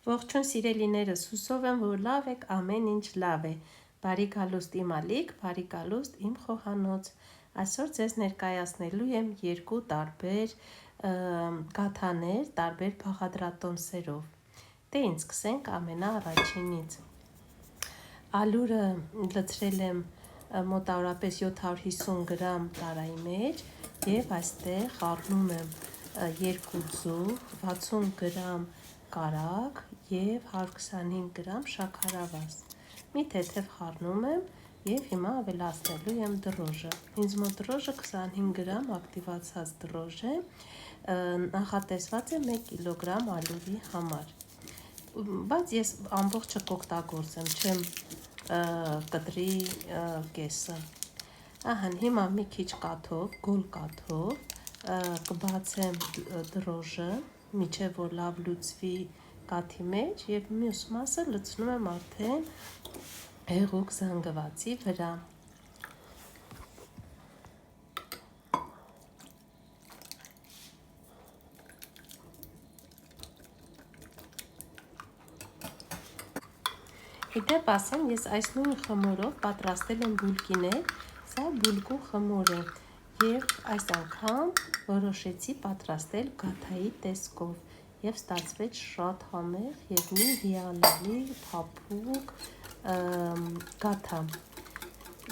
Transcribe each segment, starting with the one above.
Ողջույն սիրելիներս, հուսով եմ, որ լավ եք, ամեն ինչ լավ է։ Բարի գալուստ իմ Ալիկ, բարի գալուստ իմ խոհանոց։ Այսօր ձեզ ներկայացնելու եմ երկու տարբեր գաթաներ, տարբեր բաղադրատոմսերով։ Դե ինչ սկսենք ամենաառաջինից։ Ալուրը լցրել եմ մոտավորապես 750 գրամ տարայի մեջ եւ այստեղ խառնում եմ 2 ձու, 60 գրամ կարագ և 125 գրամ շաքարավազ։ Մի թեթև խառնում եմ և հիմա ավելացնելու եմ դրոժը։ Ինձ մոտ դրոժը 25 գրամ ակտիվացած դրոժ է, նախատեսված է 1 կիլոգրամ ալուրի համար։ Բայց ես ամբողջը կօգտագործեմ, չեմ կտրի կեսը։ Ահա, հիմա մի քիչ կաթով, գոլ կաթով կբացեմ դրոժը, մինչև որ լավ լուծվի կաթի մեջ և մյուս մասը լցնում եմ արդեն հեղուկ զանգվածի վրա։ Իդեպ ասեմ, ես այս նույն խմորով պատրաստել եմ բուլկիներ, սա բուլկու խմոր է և այս անգամ որոշեցի պատրաստել գաթայի տեսքով և ստացվեց շատ համեղ և մի հիանալի փափուկ գաթա։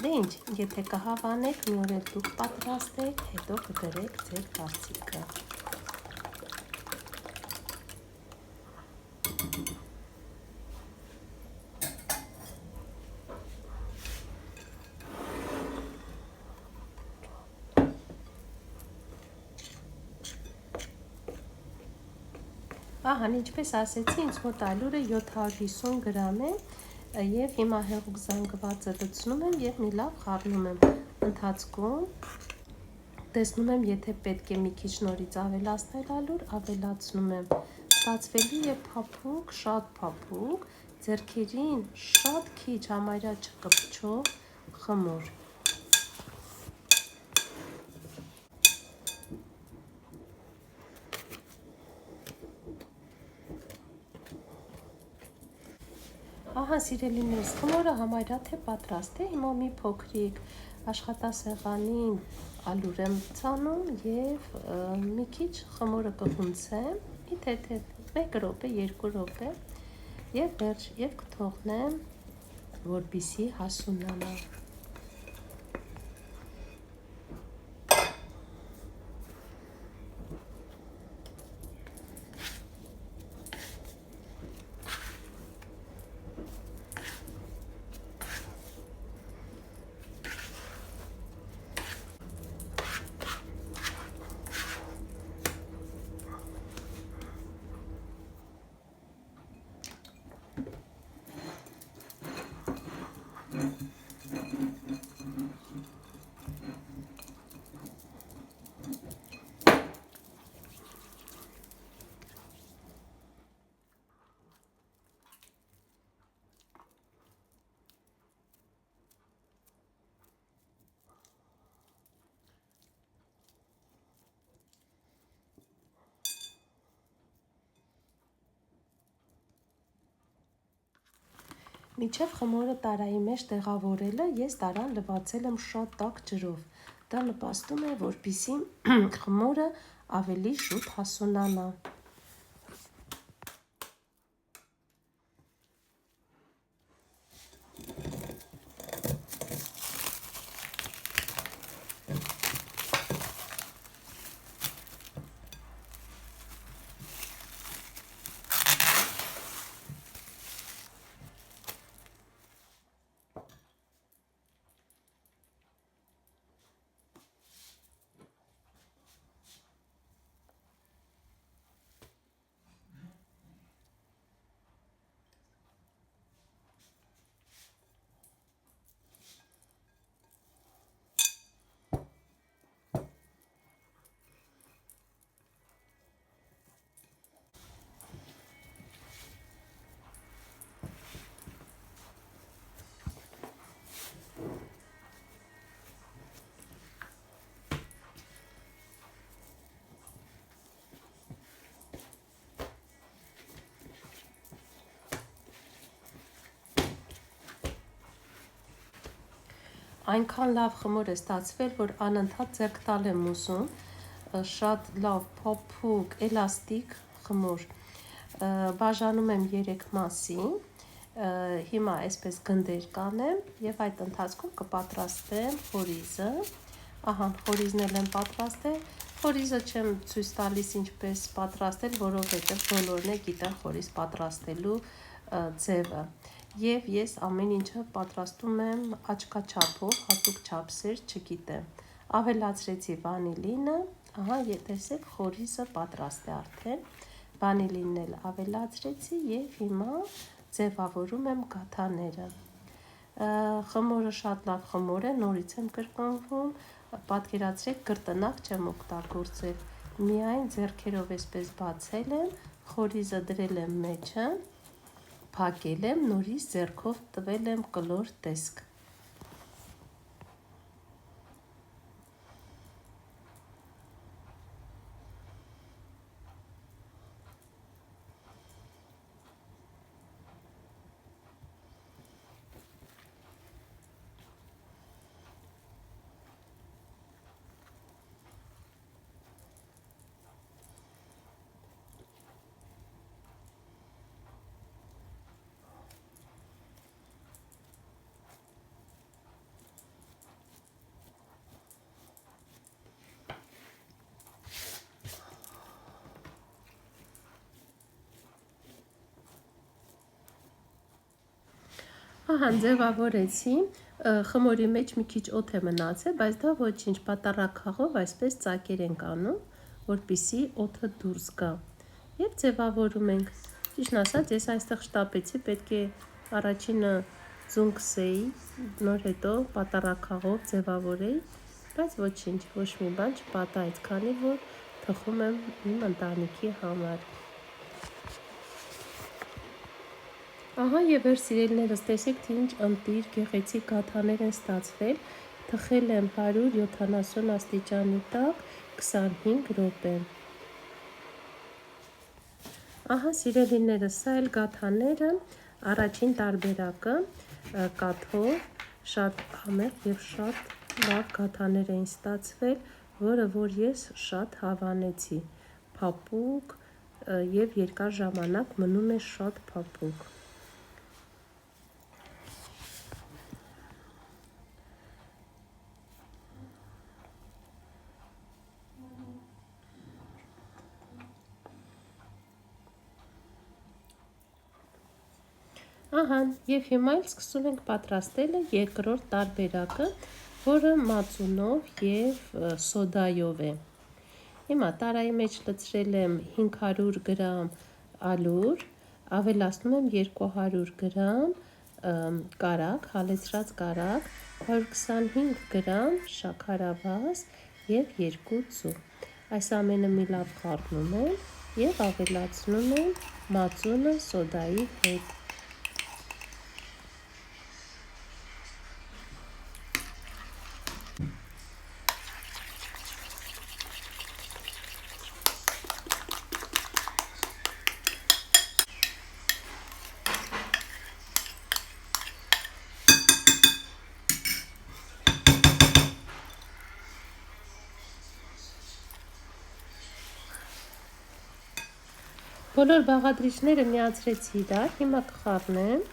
Դե ինչ, եթե կհավանեք, մի օր էլ դուք պատրաստեք, հետո կգրեք ձեր կարծիքը։ Ահան, ինչպես ասեցի, ինձ մոտ ալուրը 750 գրամ է և հիմա հեղուկ զանգվածը լցնում եմ և մի լավ խառնում եմ։ Ընթացքում տեսնում եմ, եթե պետք է մի քիչ նորից ավելացնել ալուր, ավելացնում եմ։ Ստացվելու է փափուկ, շատ փափուկ, ձեռքերին շատ քիչ համարյա չկպչող խմոր։ Ահա, սիրելիներս, խմորը համարյա թե պատրաստ է, հիմա մի փոքրիկ աշխատասեղանին ալուր եմ ցանում և մի քիչ խմորը կհունցեմ, մի թեթև 1 րոպե, 2 րոպե և վերջ և կթողնեմ, որպեսզի հասունանա։ Մինչև խմորը տարայի մեջ տեղավորելը ես տարան լվացել եմ շատ տաք ջրով։ Դա նպաստում է, որպեսզի խմորը ավելի շուտ հասունանա։ այնքան լավ խմոր է ստացվել, որ անընդհատ ձեռք տալ եմ ուզում, շատ լավ փոփուկ, էլաստիկ խմոր։ Բաժանում եմ 3 մասի, հիմա այսպես գնդեր կանեմ և այդ ընթացքում կպատրաստեմ խորիզը, ահա խորիզն էլ եմ պատրաստել, խորիզը չեմ ցույց տալիս ինչպես պատրաստել, որովհետև բոլորն է գիտեն խորիզ պատրաստելու ձևը, և ես ամեն ինչը պատրաստում եմ աչքաչափով, հատուկ չափսեր չգիտեմ, ավելացրեցի վանիլինը, ահա տեսեք խորիզը պատրաստ է արդեն, վանիլինն էլ ավելացրեցի և հիմա ձևավորում եմ գաթաները։ Խմորը շատ լավ խմոր է, նորից եմ կրկնվում, պատկերացրեք կրտնակ չեմ օգտագործել, միայն ձեռքերով էսպես բացել եմ, խորիզը դրել եմ մեջը, փակել եմ, նորից ձեռքով տվել եմ կլոր տեսք։ Ահա ձևավորեցի, խմորի մեջ մի քիչ օդ է մնացել, բայց դա ոչինչ, պատառաքաղով այսպես ծակեր ենք անում, որպեսզի օդը դուրս գա։ Եվ ձևավորում ենք։ Ճիշտն ասած, ես այստեղ շտապեցի, պետք է առաջինը ձուն քսեի, նոր հետո պատառաքաղով ձևավորեի, բայց ոչինչ, ոչ մի բան չպատահեց, քանի որ թխում եմ իմ ընտանիքի համար։ Ահա և էր սիրելիներս, տեսեք թե ինչ ընտիր գեղեցիկ գաթաներ են ստացվել, թխել եմ 170 աստիճանի տակ 25 րոպե։ Ահա սիրելիներս, սա էլ գաթաները, առաջին տարբերակը կաթով, շատ համեղ և շատ լավ գաթաներ էին ստացվել, որը որ ես շատ հավանեցի, փափուկ և երկար ժամանակ մնում է շատ փափուկ։ Ահա, և հիմա էլ սկսում ենք պատրաստելը երկրորդ տարբերակը, որը մածունով և սոդայով է։ Հիմա տարայի մեջ լցրել եմ 500 գրամ ալուր, ավելացնում եմ 200 գրամ կարագ, հալեցրած կարագ, 125 գրամ շաքարավազ և 2 ձու։ Այս ամենը մի լավ խառնում եմ և ավելացնում եմ մածունը սոդայի հետ։ Բոլոր բաղադրիչները միացրեցի իրար, հիմա կխառնեմ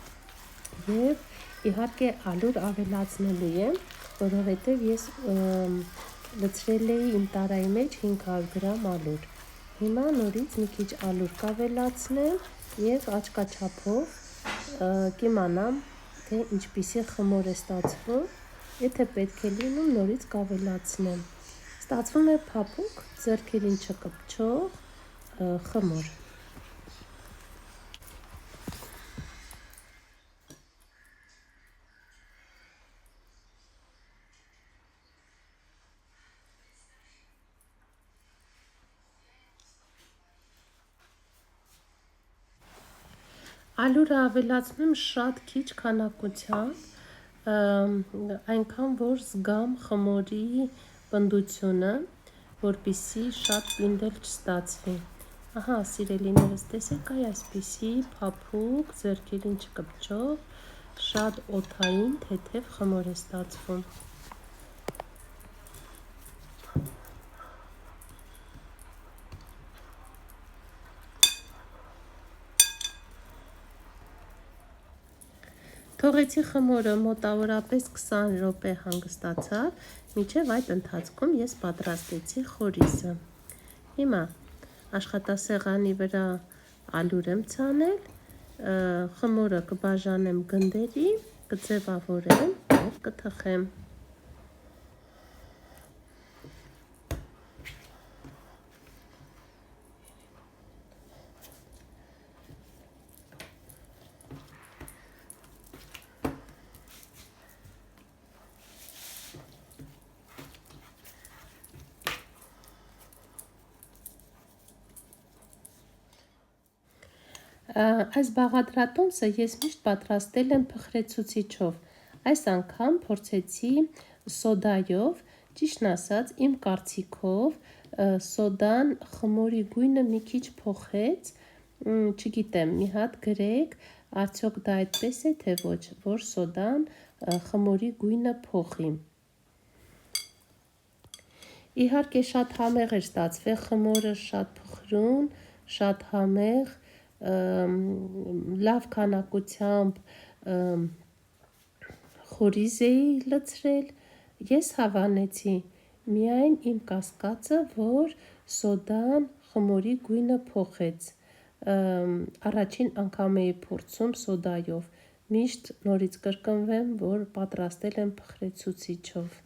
և իհարկե ալուր ավելացնելու եմ, որովհետև ես լցրել էի իմ տարայի մեջ 500 գրամ ալուր։ Հիմա նորից մի քիչ ալուր կավելացնեմ և աչքաչափով կիմանամ, թե ինչպիսի խմոր է ստացվում, եթե պետք է լինում նորից կավելացնեմ։ Ստացվում է փափուկ, ձեռքերին չկպչող խմոր։ Ալուրը ավելացնում եմ շատ քիչ քանակությամբ, այնքան որ զգամ խմորի պնդությունը, որպեսզի շատ պինդել չստացվի։ Ահա սիրելիներս, տեսեք այսպիսի փափուկ, ձեռքերին չկպչող, շատ օդային թեթև խմոր է ստացվում։ Թողեցի խմորը մոտավորապես 20 րոպե հանգստացավ, մինչև այդ ընթացքում ես պատրաստեցի խորիսը։ Հիմա աշխատասեղանի վրա ալյուր եմ ցանել, խմորը կբաժանեմ գնդերի, կձևավորեմ և կթխեմ։ Այս բաղադրատոմսը ես միշտ պատրաստել եմ փխրեցուցիչով, այս անգամ փորձեցի սոդայով, ճիշտն ասած իմ կարծիքով սոդան խմորի գույնը մի քիչ փոխեց, չգիտեմ, մի հատ գրեք, արդյոք դա այդպես է թե ոչ, որ սոդան խմորի գույնը փոխի։ Իհարկե շատ համեղ էր ստացվել, խմորը շատ փխրուն, շատ համեղ, լավ քանակությամբ խորիզ էի լցրել, ես հավանեցի միայն իմ կասկածը, որ սոդան խմորի գույնը փոխեց, առաջին անգամ էի փորձում սոդայով, միշտ նորից կրկնվեմ, որ պատրաստել եմ փխրեցուցիչով։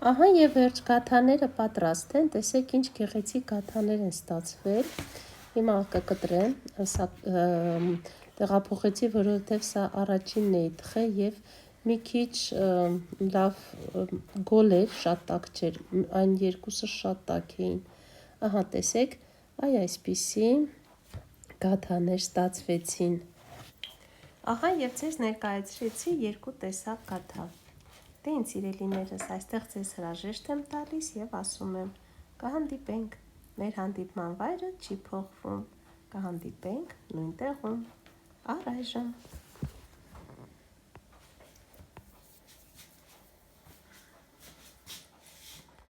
Ահա և վերջ, գաթաները պատրաստ են, տեսեք ինչ գեղեցիկ գաթաներ են ստացվել, հիմա կկտրեմ, տեղափոխեցի, որովհետև սա առաջինն էի թխել և մի քիչ լավ գոլ էր, շատ տաք չէր, այն երկուսը շատ տաք էին, ահա տեսեք, այսպիսի գաթաներ ստացվեցին, ահա և ձեզ ներկայացրեցի երկու տեսակ գաթա։ Դե ինձ սիրելիներս, այստեղ ձեզ հրաժեշտ եմ տալիս և ասում եմ, կհանդիպենք, մեր հանդիպման վայրը չի փոխվում, կհանդիպենք նույն տեղում, առայժմ։